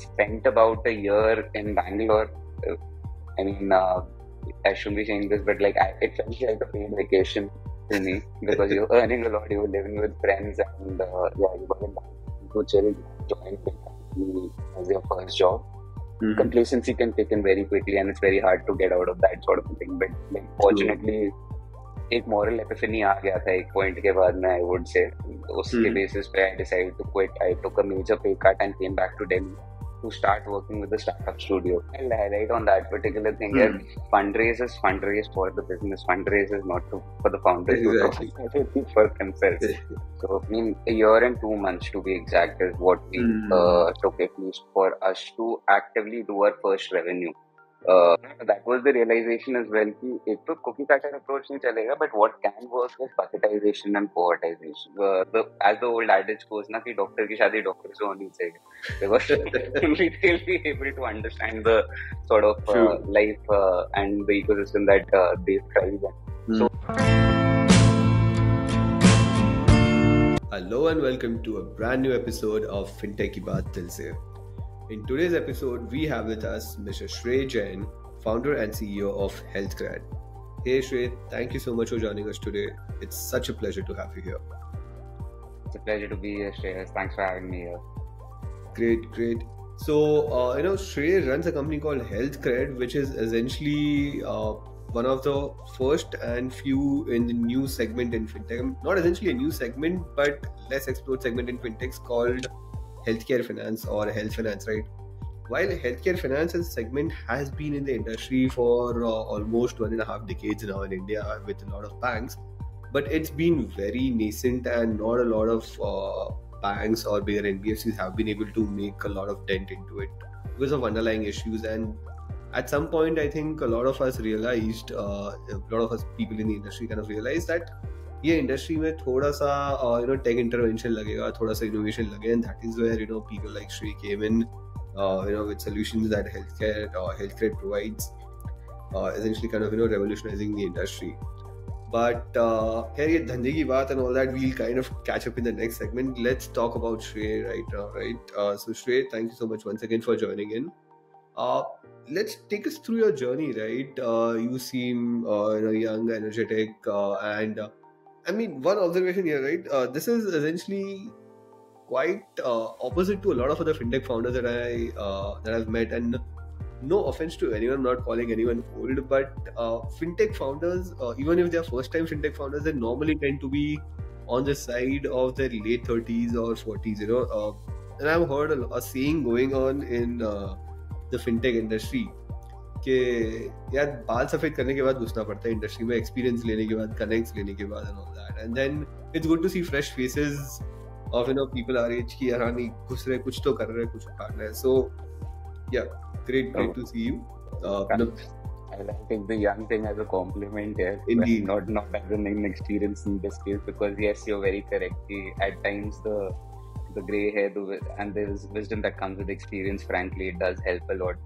spent about a year in Bangalore. I mean, I shouldn't be saying this, but like it felt like a paid vacation to me because you're earning a lot, you're living with friends, and you got to chill, join the company as your first job. Complacency can kick in very quickly, and it's very hard to get out of that sort of a thing. But like, fortunately, एक moral epiphany आ गया था एक point के बाद में, I would say. उसके basis पे I decided to quit. I took a major pay cut and came back to Delhi to start working with the startup studio. I'll highlight on that particular thing here. Fundraise for the business. Fundraise is not for the founders. Exactly. For themselves. So, I mean, a year and 2 months to be exact is what we took, at least for us to actively do our first revenue. That was the realization as well कि एक तो cookie cutter approach नहीं चलेगा, but what can work is bucketization and cohortization. As the old adage goes ना कि doctor की शादी doctor से होनी चाहिए, because they'll be able to understand the sort of life and the ecosystem that they thrive in. So, hello and welcome to a brand new episode of Fintech Ki Baat Dil Se. In today's episode, we have with us Mr. Shrey Jain, founder and CEO of HealthCred. Hey Shrey, thank you so much for joining us today. It's such a pleasure to have you here. It's a pleasure to be here, Shreyas. Thanks for having me here. Great. So, Shrey runs a company called HealthCred, which is essentially one of the first and few in the new segment in fintech. Not essentially a new segment, but less explored segment in fintechs called healthcare finance or health finance, right? While healthcare finance as a segment has been in the industry for almost 1.5 decades now in India with a lot of banks, but it's been very nascent and not a lot of banks or bigger NBFCs have been able to make a lot of dent into it because of underlying issues. And at some point, I think a lot of us realized, a lot of us people in the industry kind of realized that ये industry में थोड़ा सा take intervention लगेगा, थोड़ा सा innovation लगे, and that is where people like Shrey came in with solutions that HealthCred provides, essentially kind of revolutionizing the industry. But here ये धंधे की बात and all that we'll kind of catch up in the next segment. Let's talk about Shrey right now, right? So Shrey, thank you so much once again for joining in. Let's take us through your journey, right? You seem young, energetic, and I mean, one observation here, right? This is essentially quite opposite to a lot of other fintech founders that I've met. And no offense to anyone, I'm not calling anyone old, but fintech founders, even if they're first-time fintech founders, they normally tend to be on the side of their late 30s or 40s. And I've heard a saying going on in the fintech industry. कि यार बाल सफेद करने के बाद घुसना पड़ता है इंडस्ट्री में, एक्सपीरियंस लेने के बाद, कनेक्ट्स लेने के बाद, and all that, and then it's good to see fresh faces of people our age कि यार हाँ नहीं घुस रहे, कुछ तो कर रहे, कुछ उखाड़ रहे. So yeah, great to see you. I take the young thing as a compliment here. Indeed. Not as an inexperience in this case, because yes, you're very correct. At times the grey hair and there's wisdom that comes with experience. Frankly, it does help a lot,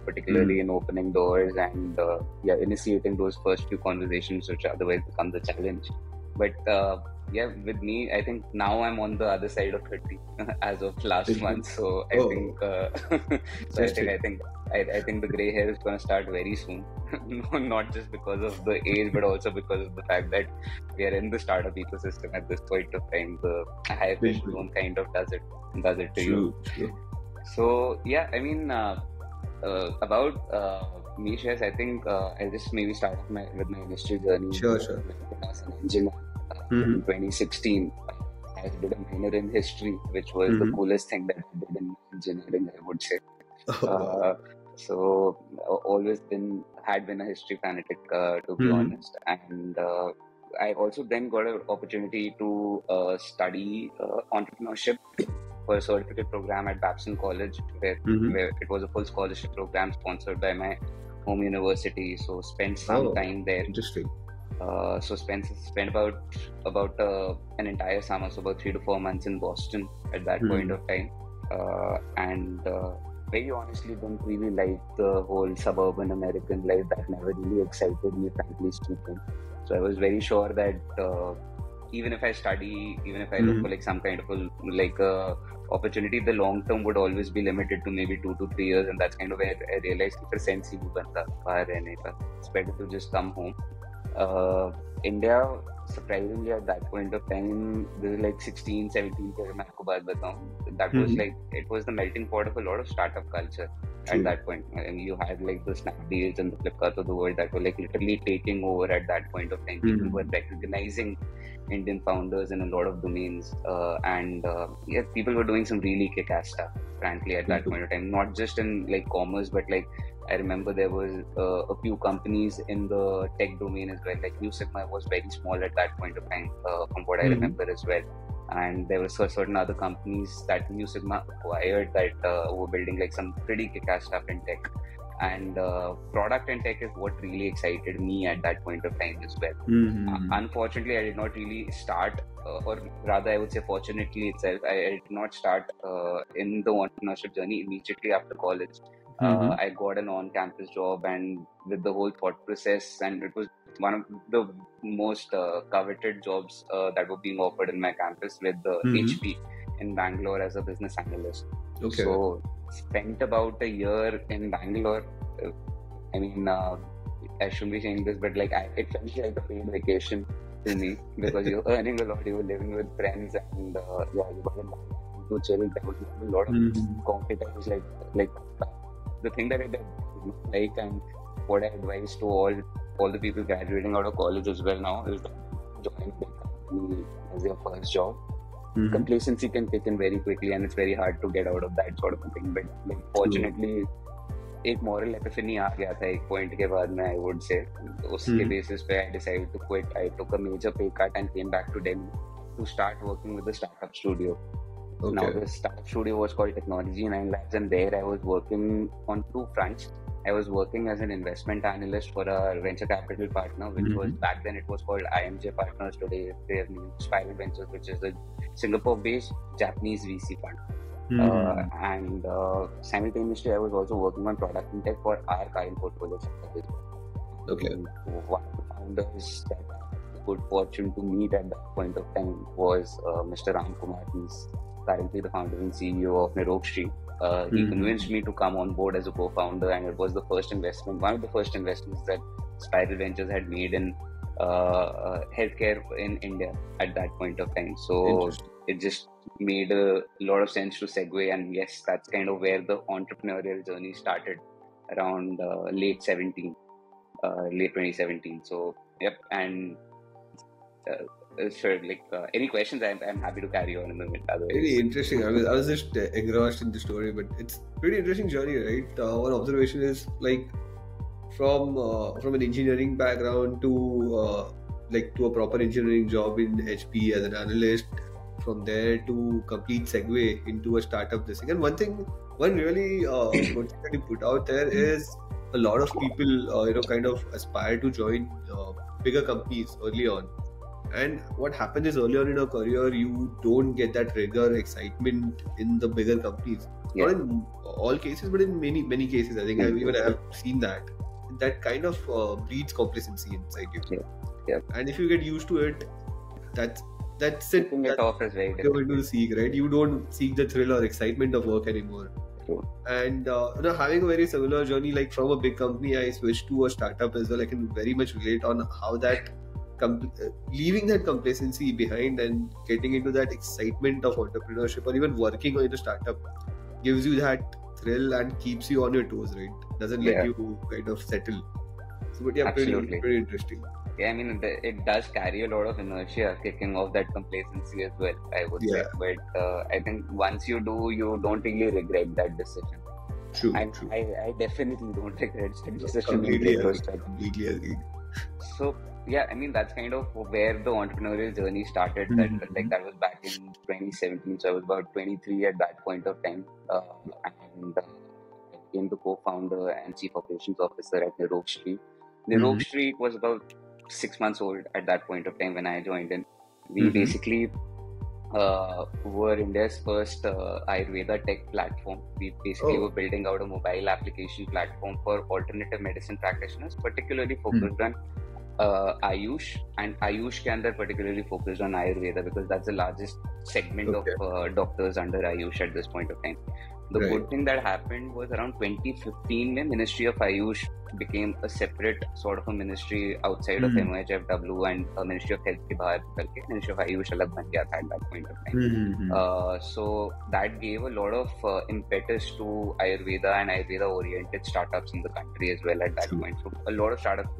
particularly in opening doors and initiating those first few conversations, which otherwise becomes a challenge. But with me, I think now I'm on the other side of 30 as of last month. So I think the grey hair is going to start very soon. Not just because of the age, but also because of the fact that we are in the startup ecosystem at this point of time. The high fish zone kind of does it to you. So yeah, I mean, about me, Shreyas, I think I'll just maybe start with my industry journey. Sure. When I was an engineer in 2016, I did a minor in history, which was the coolest thing that I did in engineering, I would say. So always had been a history fanatic, to be honest, and I also then got an opportunity to study entrepreneurship for a certificate program at Babson College, where it was a full scholarship program sponsored by my home university. So spent some time there. Interesting. So spent about an entire summer, so about 3 to 4 months in Boston at that point of time, and very honestly didn't really like the whole suburban American life. That never really excited me, frankly speaking. So I was very sure that even if I study, even if I look for like some kind of a opportunity, the long term would always be limited to maybe 2 to 3 years, and that's kind of where I realized कि फिर sense ही नहीं बनता बाहर रहने का. It's better to just come home. India, surprisingly at that point of time, this is like 16, 17 की अगर मैं आपको बात बताऊँ, that was like, it was the melting pot of a lot of startup culture at that point. And you had like the Snapdeals and the Flipkarts of the world that were like literally taking over at that point of time. People were recognizing Indian founders in a lot of domains, and people were doing some really kick-ass stuff, frankly, at that point of time. Not just in like commerce, but like I remember there was a few companies in the tech domain as well. Like New Sigma was very small at that point of time, from what I remember as well. And there were certain other companies that New Sigma acquired that were building like some pretty kick-ass stuff in tech. And product and tech is what really excited me at that point of time as well. Unfortunately, I did not really start, or rather I would say fortunately itself, I did not start in the entrepreneurship journey immediately after college. I got an on-campus job, and with the whole thought process, and it was one of the most coveted jobs that were being offered in my campus with the HP in Bangalore as a business analyst. Okay. So spent about a year in Bangalore. I mean, I shouldn't be saying this, but like it felt like a paid vacation to me because you're earning a lot, you're living with friends, and you got to chill. There was a lot of competence, like the thing that I did, like, and what I advise to all the people graduating out of college as well now is join a big company as your first job. Complacency can kick in very quickly, and it's very hard to get out of that sort of a thing. But like, fortunately, एक moral epiphany आ गया था एक point के बाद में, I would say. उसके basis पे I decided to quit. I took a major pay cut and came back to Delhi to start working with the startup studio. Okay. Now the startup studio was called Technology 9 Labs, and there I was working on two fronts. I was working as an investment analyst for a venture capital partner, which was back then it was called IMJ Partners. Today they have named Spiral Ventures, which is a Singapore-based Japanese VC fund. And simultaneously, I was also working on product and tech for our current portfolio. Okay. One of the founders that I had good fortune to meet at that point of time was Mr. Ram Kumar. He's currently the founder and CEO of Shrey. He convinced me to come on board as a co-founder, and it was the first investment, one of the first investments that Spiral Ventures had made in healthcare in India at that point of time. So it just made a lot of sense to segue, and yes, that's kind of where the entrepreneurial journey started around late 2017. So yep, and sure, like any questions, I'm happy to carry on in a minute. Very interesting. I was just engrossed in the story, but it's pretty interesting journey, right? One observation is like from an engineering background to a proper engineering job in HP as an analyst. From there to complete segue into a startup this thing. And one really good thing that you put out there is a lot of people kind of aspire to join bigger companies early on. And what happens is early on in a career, you don't get that rigor, excitement in the bigger companies. Yeah. Not in all cases, but in many cases. I think I have seen that. That kind of breeds complacency inside you. Yeah. And if you get used to it, that's it. You're going to seek, right? You don't seek the thrill or excitement of work anymore. True. And having a very similar journey, like from a big company, I switched to a startup as well. I can very much relate on how that leaving that complacency behind and getting into that excitement of entrepreneurship or even working in a startup gives you that thrill and keeps you on your toes, right? Doesn't let you kind of settle. So, but yeah, pretty interesting. Yeah, I mean, it does carry a lot of inertia kicking off that complacency as well, I would say. But I think once you do, you don't really regret that decision. True. I definitely don't regret that decision. Completely agree. So, yeah, I mean, that's kind of where the entrepreneurial journey started. That was back in 2017. So I was about 23 at that point of time. And I became the co-founder and chief operations officer at Shrey. Shrey was about 6 months old at that point of time when I joined in. We basically were India's first Ayurveda tech platform. We basically were building out a mobile application platform for alternative medicine practitioners, particularly focused on Ayush, and Ayush ke andar particularly focused on Ayurveda because that's the largest segment of Okay. doctors under Ayush at this point of time. The Right. good thing that happened was around 2015 mein Ministry of Ayush became a separate sort of a ministry outside of MOHFW, and a Ministry of Health Ki Baat karke Ministry of Ayush alag ban gaya tha at that point of time. So that gave a lot of impetus to Ayurveda and Ayurveda oriented startups in the country as well at that True. point. So a lot of startups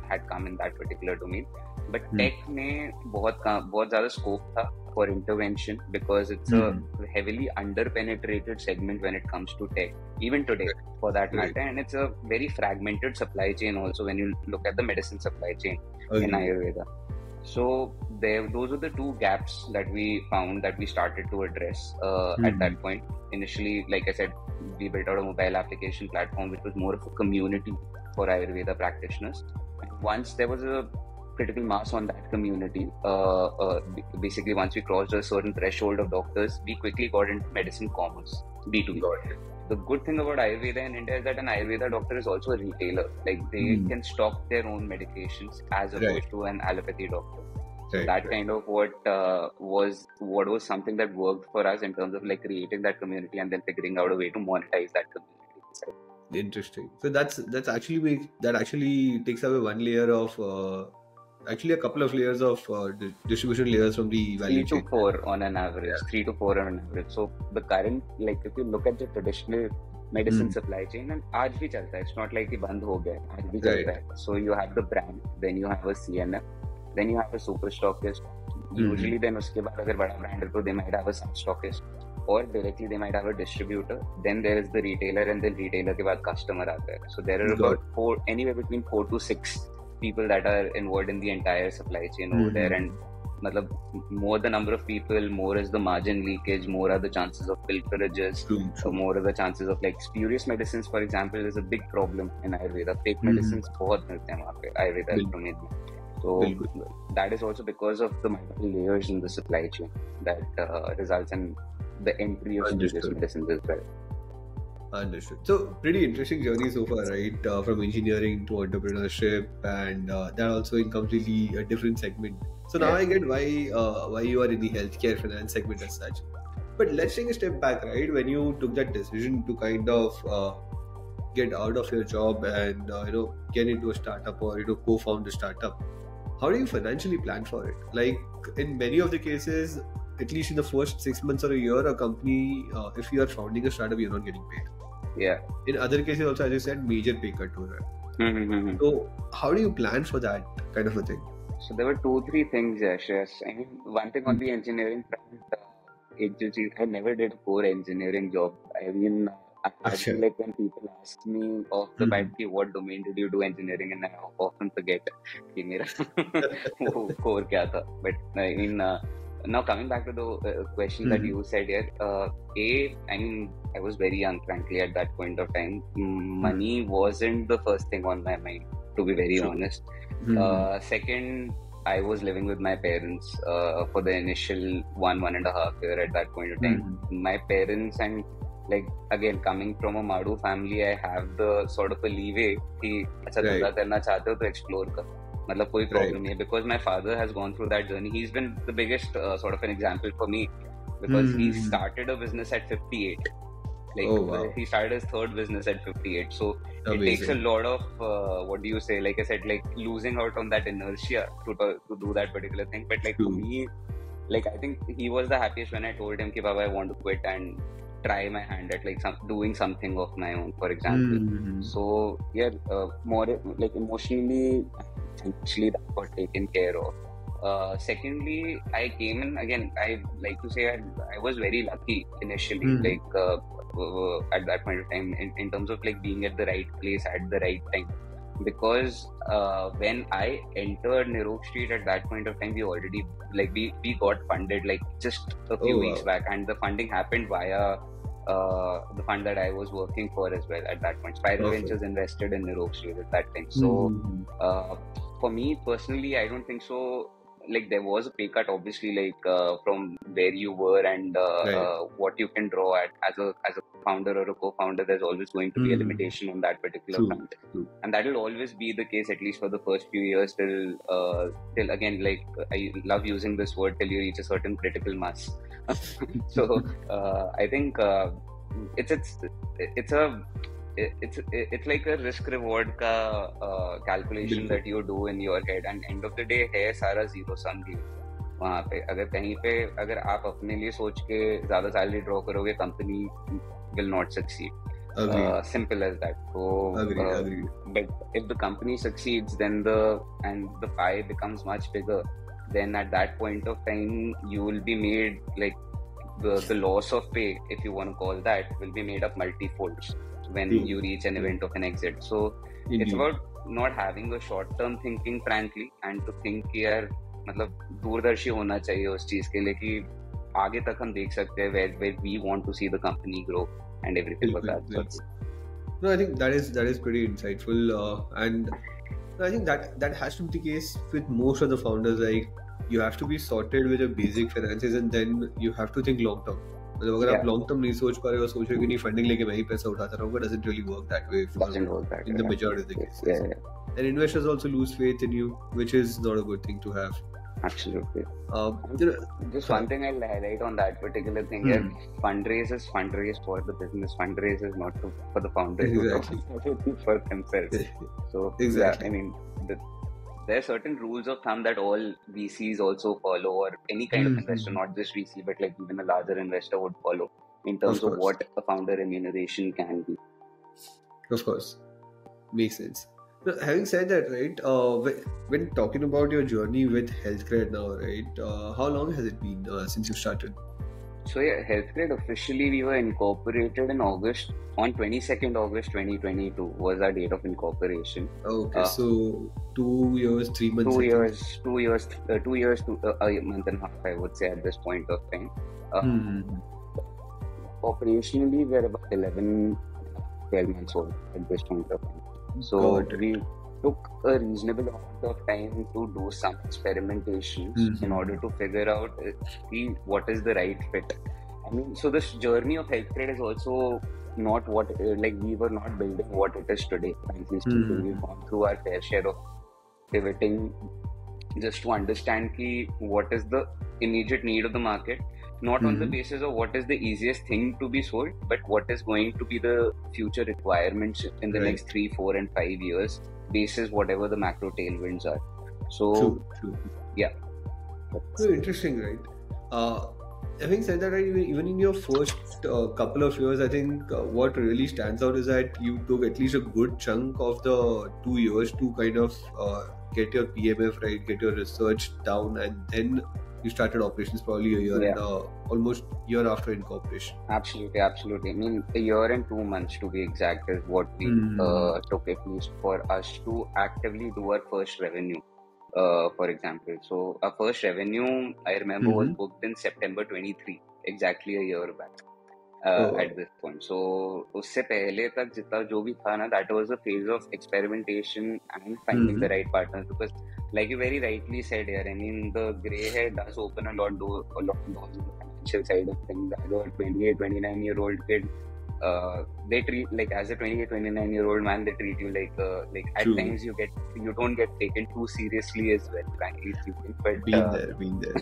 had come in that particular domain. But tech में बहुत ज़्यादा scope था for intervention because it's a heavily under-penetrated segment when it comes to tech, even today for that matter, and it's a very fragmented supply chain also when you look at the medicine supply chain in Ayurveda. So those are the two gaps that we found that we started to address at that point. Initially, like I said, we built out a mobile application platform which was more of a community for Ayurveda practitioners. And once there was a critical mass on that community, basically once we crossed a certain threshold of doctors, we quickly got into medicine commerce, B2B. The good thing about Ayurveda in India is that an Ayurveda doctor is also a retailer. Like they can stock their own medications as opposed to an allopathy doctor. So that kind of what was something that worked for us in terms of like creating that community and then figuring out a way to monetize that community. Interesting. So that actually takes away one layer of actually a couple of layers of distribution layers from the value chain. 3 to 4 on an average. 3 to 4 on an average. So the current, like if you look at the traditional medicine supply chain, and aaj bhi chalta hai. It's not like it band ho gaya. Aaj bhi chalta hai. So you have the brand, then you have a CNF, then you have a super stockist. Usually then uske baad agar bada brand hai to they might have a sub stockist, or directly they might have a distributor. Then there is the retailer, and then retailer ke baad customer aata hai. So there are about anywhere between 4 to 6 people that are involved in the entire supply chain over there, and more the number of people, more is the margin leakage, more are the chances of pilferages, more are the chances of like spurious medicines, for example, is a big problem in Ayurveda. Fake medicines bahut milte hain wahan pe Ayurveda domain mein. So that is also because of the multiple layers in the supply chain that results in the entry of spurious medicines as well. Understood. So pretty interesting journey so far, right? From engineering to entrepreneurship, and that also in completely a different segment. So now I get why you are in the healthcare finance segment as such. But let's take a step back, right? When you took that decision to kind of get out of your job and get into a startup or co-found a startup, how do you financially plan for it? Like in many of the cases, at least in the first 6 months or a year, a company, if you are founding a startup, you're not getting paid. Yeah. In other cases also, as you said, major pay cut to that. So how do you plan for that kind of a thing? So there were 2-3 things, Shreyas. I mean, one thing on the engineering front, I never did a core engineering job. I mean, I feel like when people ask me off the bat, what domain did you do engineering in, I often forget कि मेरा वो core क्या था. But I mean, now coming back to the question that you said here, I mean, I was very young, frankly, at that point of time. Money wasn't the first thing on my mind, to be very honest. Second, I was living with my parents for the initial 1.5 year at that point of time. My parents, and like again coming from a Madu family, I have the sort of a leeway कि अच्छा धंधा करना चाहते हो तो explore कर. मतलब कोई problem नहीं है, because my father has gone through that journey. He's been the biggest sort of an example for me because he started a business at 58. Like he started his third business at 58. So it takes a lot of what do you say? Like I said, like losing out on that inertia to do that particular thing. But like for me, like I think he was the happiest when I told him कि Baba, I want to quit and try my hand at like doing something of my own, for example. So yeah, more like emotionally, financially that got taken care of. Secondly, I came in again. I like to say I was very lucky initially, like at that point of time, in terms of like being at the right place at the right time. Because when I entered Nirok Street at that point of time, we already like we got funded like just a few weeks back, and the funding happened via the fund that I was working for as well at that point. Spiral Ventures invested in Nirok Street at that time. So for me personally, I don't think so. like there was a pay cut, obviously, like from where you were and Right. what you can draw at as a founder or a co-founder. There's always going to be a limitation on that particular True. front, True. and that will always be the case, at least for the first few years, till again, like I love using this word, till you reach a certain critical mass. So I think it's a it's like a risk reward ka calculation that you do in your head, and end of the day है सारा zero sum game. वहाँ पे अगर कहीं पे अगर आप अपने लिए सोच के ज्यादा सैलरी ड्रॉ करोगे, company will not succeed. Simple as that. So, Agreed. but if the company succeeds, then the pie becomes much bigger. Then at that point of time, you will be made like the loss of pay, if you want to call that, will be made up multifold when you reach an event of an exit. So it's about not having a short-term thinking, frankly, and to think कि यार मतलब दूरदर्शी होना चाहिए उस चीज के लिए कि आगे तक हम देख सकते हैं where we want to see the company grow and everything like that. No, I think that is pretty insightful, and I think that has to be the case with most of the founders. Like, you have to be sorted with your basic finances, and then you have to think long term. मतलब अगर आप long term नहीं सोच पा रहे हो, सोच रहे हो कि नहीं फंडिंग लेके मैं ही पैसा उठाता रहूँगा, doesn't really work that way. In the majority of the cases. And investors also lose faith in you, which is not a good thing to have. Absolutely. Just one thing I'll highlight on that particular thing: fundraise for the business. Fundraise is not for the founders. Exactly. For themselves. So exactly. I mean, there are certain rules of thumb that all VCs also follow, or any kind of investor, not just VC, but like even a larger investor would follow in terms of what a founder remuneration can be. Of course, makes sense. Now, having said that, right, when talking about your journey with HealthCred now, right, how long has it been since you started? So yeah, HealthCred officially we were incorporated in August, on 22nd August 2022 was our date of incorporation. Okay, so 2 years, 3 months. 2 years, 2 years, a month and a half, I would say at this point of time. Operationally, we're about 11, 12 months old at this point of time. So we took a reasonable amount of time to do some experimentations in order to figure out what is the right fit. I mean, so this journey of HealthCred is also not what, like we were not building what it is today. Frankly speaking, we've gone through our fair share of pivoting just to understand what is the immediate need of the market, not on the basis of what is the easiest thing to be sold, but what is going to be the future requirements in the next 3, 4 and 5 years, basis whatever the macro tailwinds are. So true. Yeah. So interesting, right? Having said that, right, even in your first couple of years, I think what really stands out is that you took at least a good chunk of the 2 years to kind of get your PMF right, get your research down, and then you started operations probably a year and almost year after incorporation. Absolutely. I mean, a year and 2 months to be exact is what we took, at least for us to actively do our first revenue. For example, so our first revenue, I remember, was booked in September 23, exactly a year back. At this point, so उससे पहले तक जितना जो भी था ना, that was a phase of experimentation and finding the right partners, because like you very rightly said here, I mean, the grey hair does open a lot of doors on the financial side of things. As a 28, 29-year-old kid, they treat, like, as a 28, 29-year-old man, they treat you like at times you don't get taken too seriously as well, frankly speaking. But been there.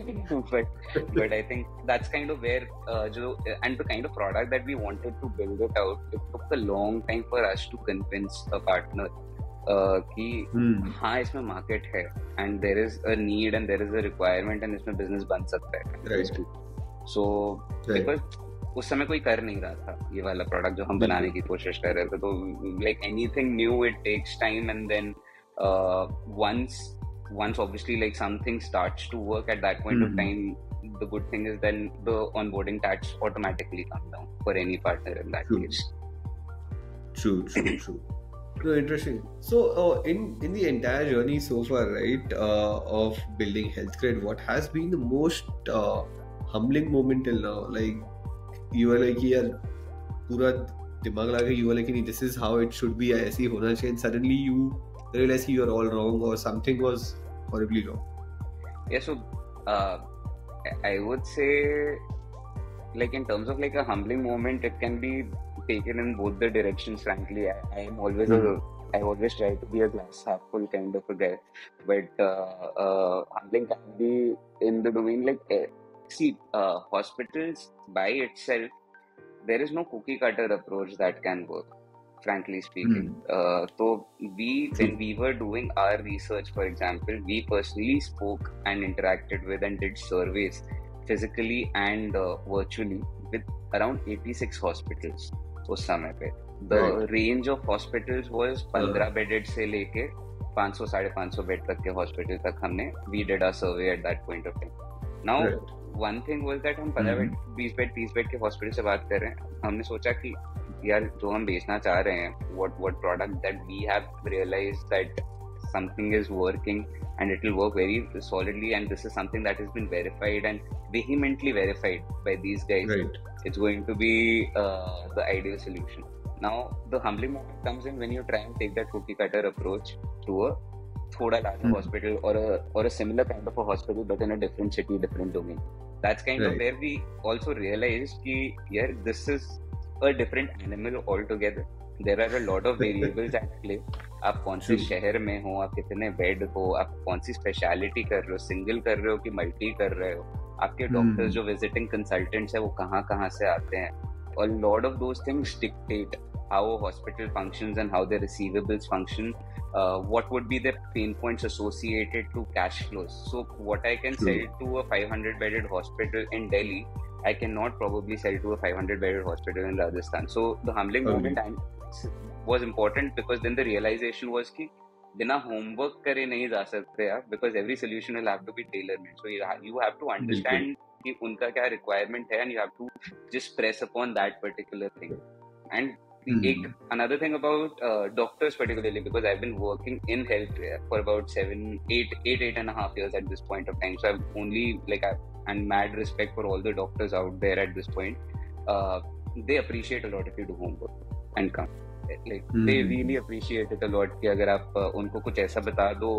but I think that's kind of where and the kind of product that we wanted to build it out, it took a long time for us to convince a partner कि हाँ इसमें market है, and there is a need and there is a requirement, and इसमें business बन सकता है. So because उस समय कोई कर नहीं रहा था ये वाला प्रोडक्ट जो हम बनाने की कोशिश कर रहे थे, तो like anything new, it takes time, and then once obviously like something starts to work at that point of time, the good thing is then the onboarding tax automatically come down for any partner in that case. True. No, interesting. So in the entire journey so far, right, of building HealthCred, what has been the most humbling moment till now? Like, you were like, यार पूरा दिमाग लगा के you were like, this is how it should be, ऐसे ही होना चाहिए, and suddenly you realize you are all wrong or something was horribly wrong. Yeah, so uh, I would say, like in terms of like a humbling moment, it can be taken in both the directions. Frankly, I am always Hmm. I always try to be a glass half full kind of a guy, but humbling can be in the domain like see, hospitals by itself, there is no cookie cutter approach that can work, frankly speaking. Hmm. So when True. we were doing our research, for example, we personally spoke and interacted with and did surveys physically and virtually with around 86 hospitals उस समय पे. The Right. range of hospitals was Uh, 15 bedded से लेके 500 550 bed तक के hospital तक हमने we did our survey at that point of time. Now right. One thing was that हम 15 Hmm. बेड 20 बेड 30 बेड के हॉस्पिटल से बात कर रहे हैं. हमने सोचा कि यार जो हम बेचना चाह रहे हैं, what product that we have realized that something is working and it will work very solidly, and this is something that has been verified and vehemently verified by these guys. Right. It's going to be the ideal solution. Now the humbling moment comes in when you try and take that cookie cutter approach to a thoda larger Hmm. hospital or a similar kind of a hospital but in a different city, different domain. That's kind of Right. where we also realized कि यार this is a different animal altogether. There are a lot of variables at play. आप कौन से True. शहर में हो, आप कितने बेड हो, आप कौन सी स्पेशलिटी कर रहे हो, सिंगल कर रहे हो कि मल्टी कर रहे हो, आपके डॉक्टर्स Hmm. जो विजिटिंग कंसल्टेंट्स है वो कहाँ से आते हैं. A lot of those things dictate how a hospital functions and how their receivables function. What would be the pain points associated to cash flows? So what I can sell True. to a 500 bedded hospital in Delhi, I cannot probably sell to a 500 bedded hospital in Rajasthan. So the humbling Agreed. moment was important because then the realization was कि बिना homework करे नहीं जा सकते आप, because every solution will have to be tailor made. So you have to बिल्कुल. understand कि उनका क्या requirement है and you have to just press upon that particular thing. And Hmm. another thing about doctors particularly, because I've been working in healthcare for about 8.5 years at this point of time. So I've only and mad respect for all the doctors out there at this point. They appreciate a lot if you do homework and come. Like they Hmm. really appreciate it a lot कि अगर आप उनको कुछ ऐसा बता दो,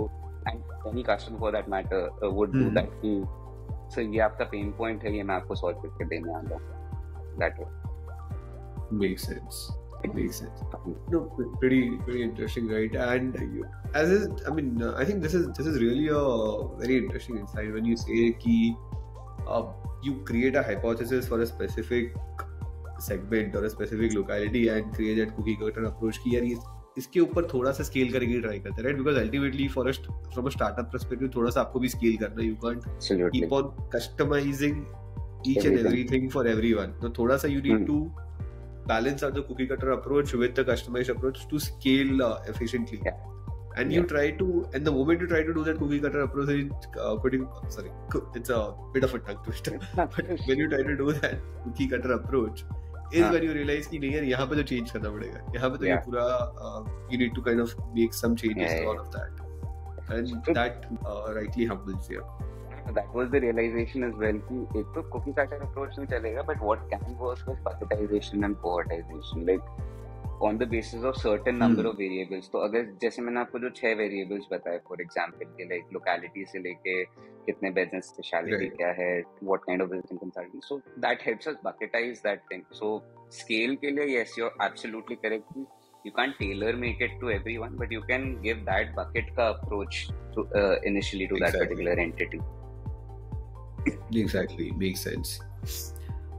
and any customer for that matter would do Hmm. that कि so ये आपका pain point है, ये मैं आपको solve करके देने आ रहा हूँ. That way. Makes sense. Makes sense. No, pretty interesting, right? And you, as is, I mean, I think this is really a very interesting insight when you say कि you create a hypothesis for a specific segment or a specific locality and create that cookie cutter approach कि यार ये इसके ऊपर थोड़ा सा scale करके try करते हैं, right? Because ultimately from a startup perspective थोड़ा सा आपको भी स्केल करना है. You can't Absolutely. keep on customizing each and everything for everyone. So थोड़ा सा you need to balance out the cookie cutter approach with the customized approach to scale efficiently. Yeah. And you try to, and the moment you try to do that cookie cutter approach, it's a bit of a tongue twister. But when you try to do that cookie cutter approach, is when you realize कि नहीं यार यहाँ पे तो change करना पड़ेगा. यहाँ पे तो ये पूरा you need to kind of make some changes to all of that, and that rightly humbles you. That was the realization as well कि एक तो cookie cutter approach नहीं चलेगा, but what can work with bucketization and cohortization, like on the basis of certain number of variables. तो अगर जैसे मैंने आपको जो 6 variables बताए for example के like locality से लेके कितने beds and speciality क्या है, what kind of visiting consultant, so that helps us bucketize that thing. So scale के लिए yes, you're absolutely correct. You can't tailor make it to everyone, but you can give that bucket ka approach to initially to that particular entity. Exactly, makes sense.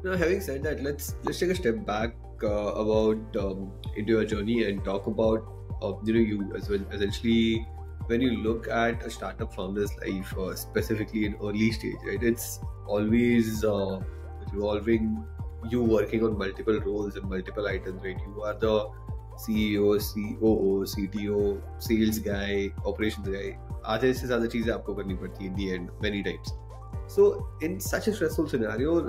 Now, having said that, let's take a step back about into your journey and talk about you as well. Essentially, when you look at a startup founder's life, specifically in early stage, right? It's always revolving. You working on multiple roles and multiple items, right? You are the CEO, COO, CTO, sales guy, operations guy. आधे से ज़्यादा चीजें आपको करनी पड़ती है in the end many times. So in such a stressful scenario,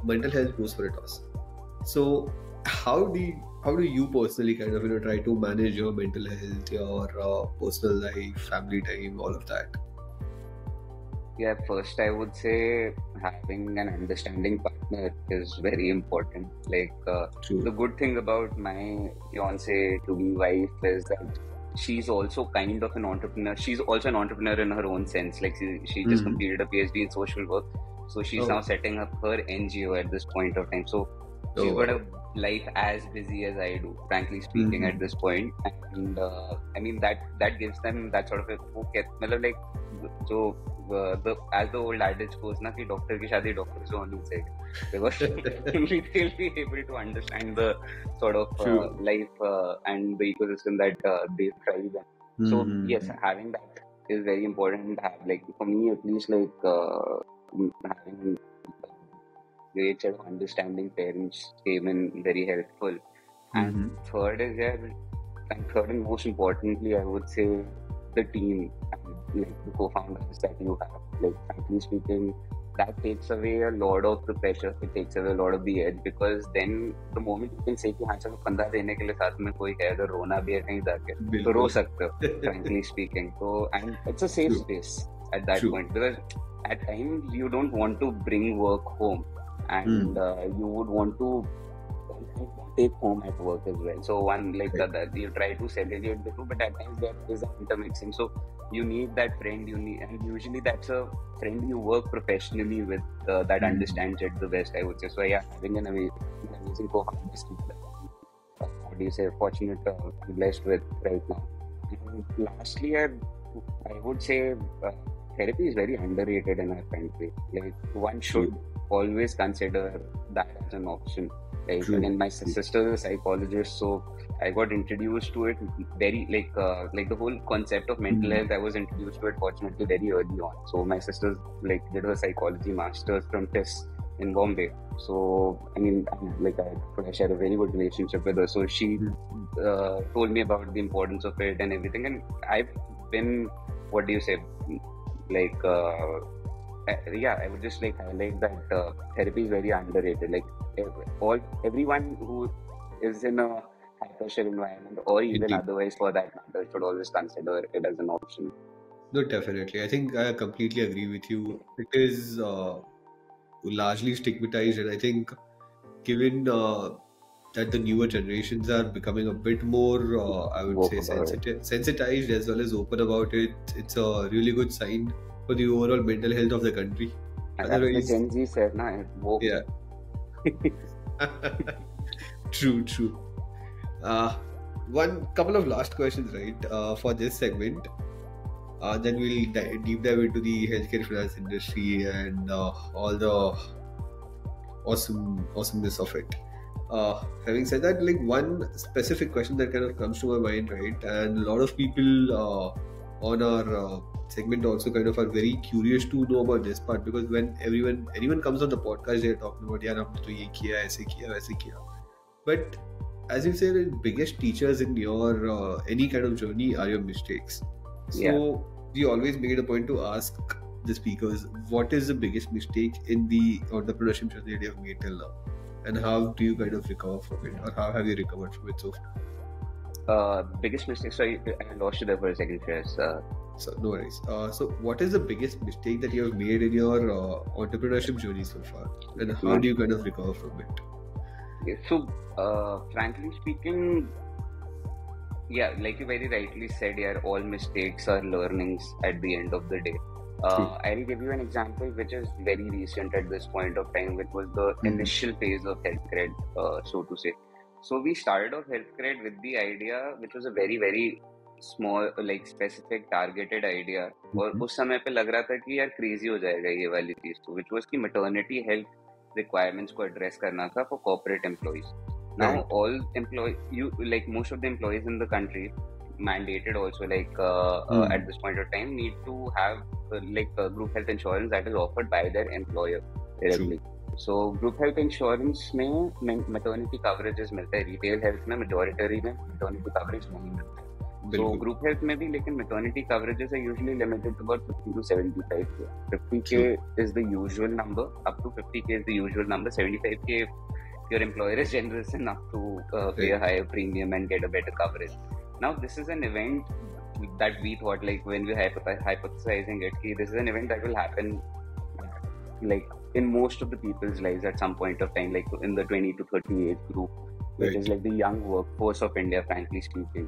mental health goes for a toss. So how do you personally kind of try to manage your mental health, your personal life, family time, all of that? Yeah, first I would say having an understanding partner is very important. Like the good thing about my fiance to be wife is that she's also kind of an entrepreneur. She's also an entrepreneur in her own sense. Like she just completed a PhD in social work, so she's now setting up her NGO at this point of time. So she's got a life as busy as I do, frankly speaking, at this point. And I mean that gives them that sort of a okay, like so as the old adage goes, na ki doctor ki shadi doctor se honi chahiye, because they'll be able to understand the sort of life and the ecosystem that they thrive in. So yes, having that is very important. Like for me at least, like having great set of understanding parents came in very helpful. And third and most importantly, I would say the team and like the co-founders that you have. Like frankly speaking, that takes away a lot of the pressure. It takes away a lot of the edge, because then the moment you can say कि हाँ चलो पंद्रह देने के लिए साथ में कोई है, अगर रोना भी है कहीं जाके तो रो सकते हो, frankly speaking. So and it's a safe space at that point, because at times you don't want to bring work home, and you would want to take home at work as well. So one like that you try to segregate the two, but at times there is an intermixing. So you need that friend, and usually that's a friend you work professionally with that understands it the best, I would say. So yeah, having an amazing co-founder, what do you say, fortunate, blessed with right now. And lastly, I would say therapy is very underrated in our country. Like one should always consider that as an option. Like again, my sister is a psychologist, so I got introduced to it very like the whole concept of mental health. I was introduced to it fortunately very early on. So my sister like did her psychology masters from TIS in Bombay. So I mean, I share a very good relationship with her. So she told me about the importance of it and everything. And I've been, what do you say, like I would just like highlight that therapy is very underrated. Like everyone who is in a high pressure environment, or even otherwise for that matter, should always consider it as an option. No, definitely. I think I completely agree with you. It is largely stigmatized, and I think given that the newer generations are becoming a bit more, I would say, sensitized as well as open about it, it's a really good sign for the overall mental health of the country. Otherwise, Gen Z said, na, woke. Yeah. True. One couple of last questions, right, for this segment. Then we'll deep dive into the healthcare finance industry and all the awesomeness of it. Having said that, like one specific question that kind of comes to my mind, right, and a lot of people on our segment also kind of are very curious to know about this part, because when anyone comes on the podcast, they're talking about yaar humne to ye kiya, aise kiya. But as you say, the biggest teachers in your any kind of journey are your mistakes. So we always make it a point to ask the speakers, what is the biggest mistake in the entrepreneurship journey that you have made till now, and how do you kind of recover from it, or how have you recovered from it so far? Biggest mistake. Sorry, I lost you there for a second, Shreyas. So no worries. So what is the biggest mistake that you have made in your entrepreneurship journey so far, and how do you kind of recover from it? So frankly speaking, like you very rightly said, all mistakes are learnings at the end of the day. I'll give you an example which is very recent at this point of time, which was the initial phase of HealthCred, so to say. So we started off HealthCred with the idea, which was a very, very small, like specific targeted idea. और उस समय पे लग रहा था कि यार crazy हो जाएगा ये वाली चीज, तो which was कि maternity health requirements को address करना था for corporate employees. Now all most of the employees in the country, mandated also, at this point of time, need to have group health insurance that is offered by their employer directly. So group health insurance में maternity coverages मिलता है, retail health में majority में maternity coverage नहीं मिलता है. So group health में भी लेकिन maternity coverages are usually limited to about 50 to 75k. 50k is the usual number, up to 50k is the usual number. 75k if your employer is generous enough to pay a higher premium and get a better coverage. Now this is an event that we thought, like when we were hypothesizing it, this is an event that will happen like in most of the people's lives at some point of time, like in the 20 to 30 age group, which is like the young workforce of India, frankly speaking.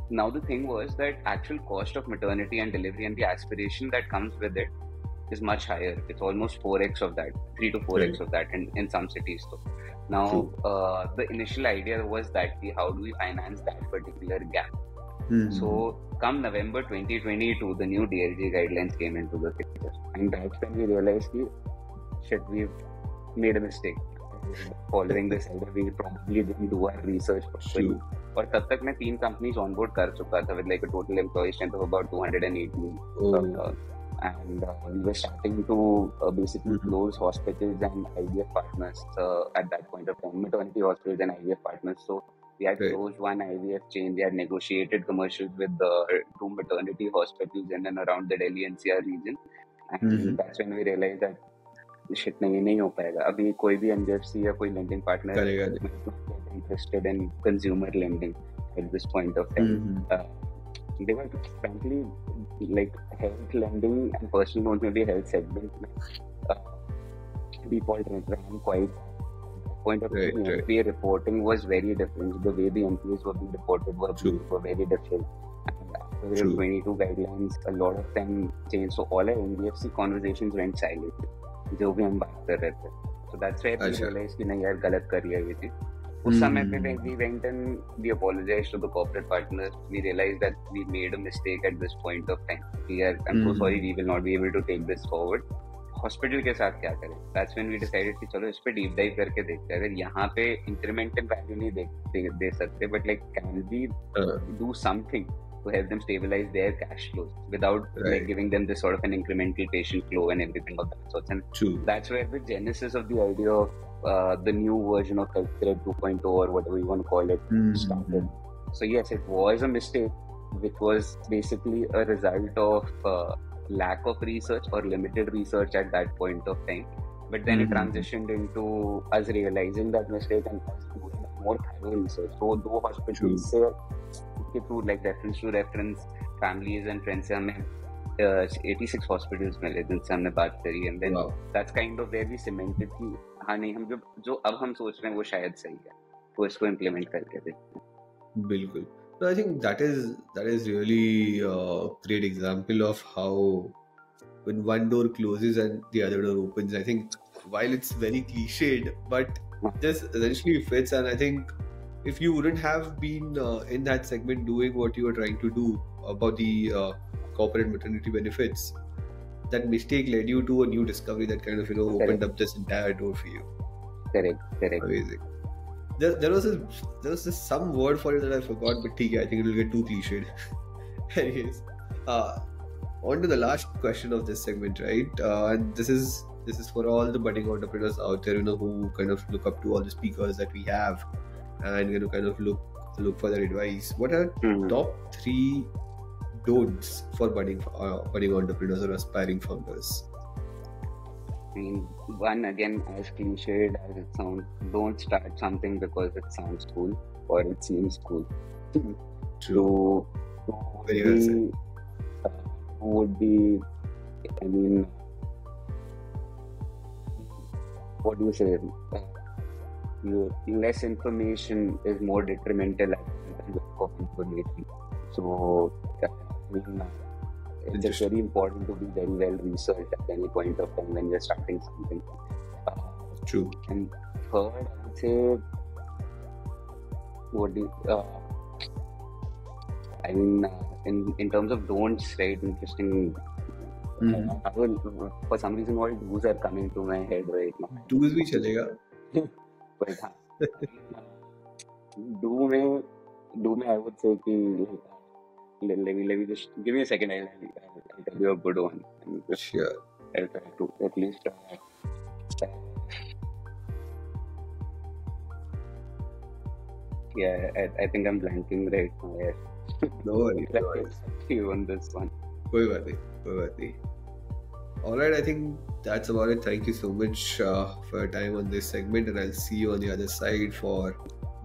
Now the thing was that actual cost of maternity and delivery and the aspiration that comes with it is much higher. It's almost 4x of that, 3 to 4x of that in some cities. So now the initial idea was that how do we finance that particular gap? So come November 2022, the new DLG guidelines came into the picture, and that's when we realized that shit, we've made a mistake. Following this idea, we probably didn't do our research properly. और तब तक मैं 3 companies onboard कर चुका था with like a total employee strength of about 218. And we were starting to basically close hospitals and IVF partners at that point of time, maternity hospitals and IVF partners. So we had closed one IVF chain. We had negotiated commercials with 2 maternity hospitals in and around the Delhi NCR region. And that's when we realized that shit नहीं हो पाएगा. अभी कोई भी NBFC या कोई lending partner is not interested in consumer lending at this point of time. They were frankly like health lending and personal loans, maybe health segment. Default rate ran quite. Point of view, NPA reporting was very different. The way the NPAs were being reported were very different. And after the 22 guidelines, a lot of them changed. So all our NBFC conversations went silent. जो भी हम बात कर रहे थे. So that's why we realized कि नहीं यार गलत कर रही है ये चीज. उस समय पे we went and we apologized to the corporate partners. We realized that we made a mistake at this point of time. I'm so sorry, we will not be able to take this forward. Hospital के साथ क्या करें? That's when we decided कि चलो इस पे deep dive करके देखते हैं. अगर यहाँ पे इंक्रीमेंटल वैल्यू नहीं दे सकते, but like can we do something to help them stabilize their cash flows without like giving them this sort of an incremental patient flow and everything of that sort. And that's where the genesis of the idea of the new version of HealthCred 2.0 or whatever you want to call it started. So yes, it was a mistake, which was basically a result of lack of research or limited research at that point of time. But then it transitioned into us realizing that mistake and us doing more thorough research. So दो hospitals से through like reference to reference, families and friends से हमें 86 hospitals मिले जिनसे हमने बात करी. And then that's kind of where we cemented कि हाँ नहीं, हम जो अब हम सोच रहे हैं वो शायद सही है, तो इसको implement करके देखते हैं. बिल्कुल. No, I think that is really a great example of how when one door closes and the other door opens. I think while it's very cliched, but this essentially fits. And I think if you wouldn't have been in that segment doing what you were trying to do about the corporate maternity benefits, that mistake led you to a new discovery that kind of opened up this entire door for you. Correct. Amazing. There was some word for it that I forgot, but I think it will get too cliched. Anyways, on to the last question of this segment, right? And this is for all the budding entrepreneurs out there, who kind of look up to all the speakers that we have, and kind of look for their advice. What are top 3 don'ts for budding entrepreneurs or aspiring founders? I mean, one, again, as cliched as it sounds, don't start something because it sounds cool or it seems cool. True. Very well said. Would be, I mean, what do you say? Less information is more detrimental than lack of information. So, I mean, it's very important to be very well researched at any point of time when you're starting something. True. And third, I would say, I mean, in terms of don'ts, right? Interesting. For some reason, all do's are coming to my head right now. Do's bhi chalega. But do me, I would say कि let me just give me a second. I'll tell you a good one. Sure. I'll try to at least yeah, I think I'm blanking right now. Yeah. No worries. You on this one. कोई बात नहीं. Alright, I think that's about it. Thank you so much for your time on this segment, and I'll see you on the other side for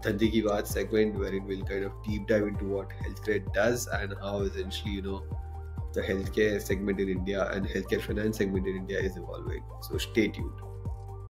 Fintech Ki Baat segment, wherein we'll kind of deep dive into what HealthCred does and how essentially, the healthcare segment in India and healthcare finance segment in India is evolving. So stay tuned.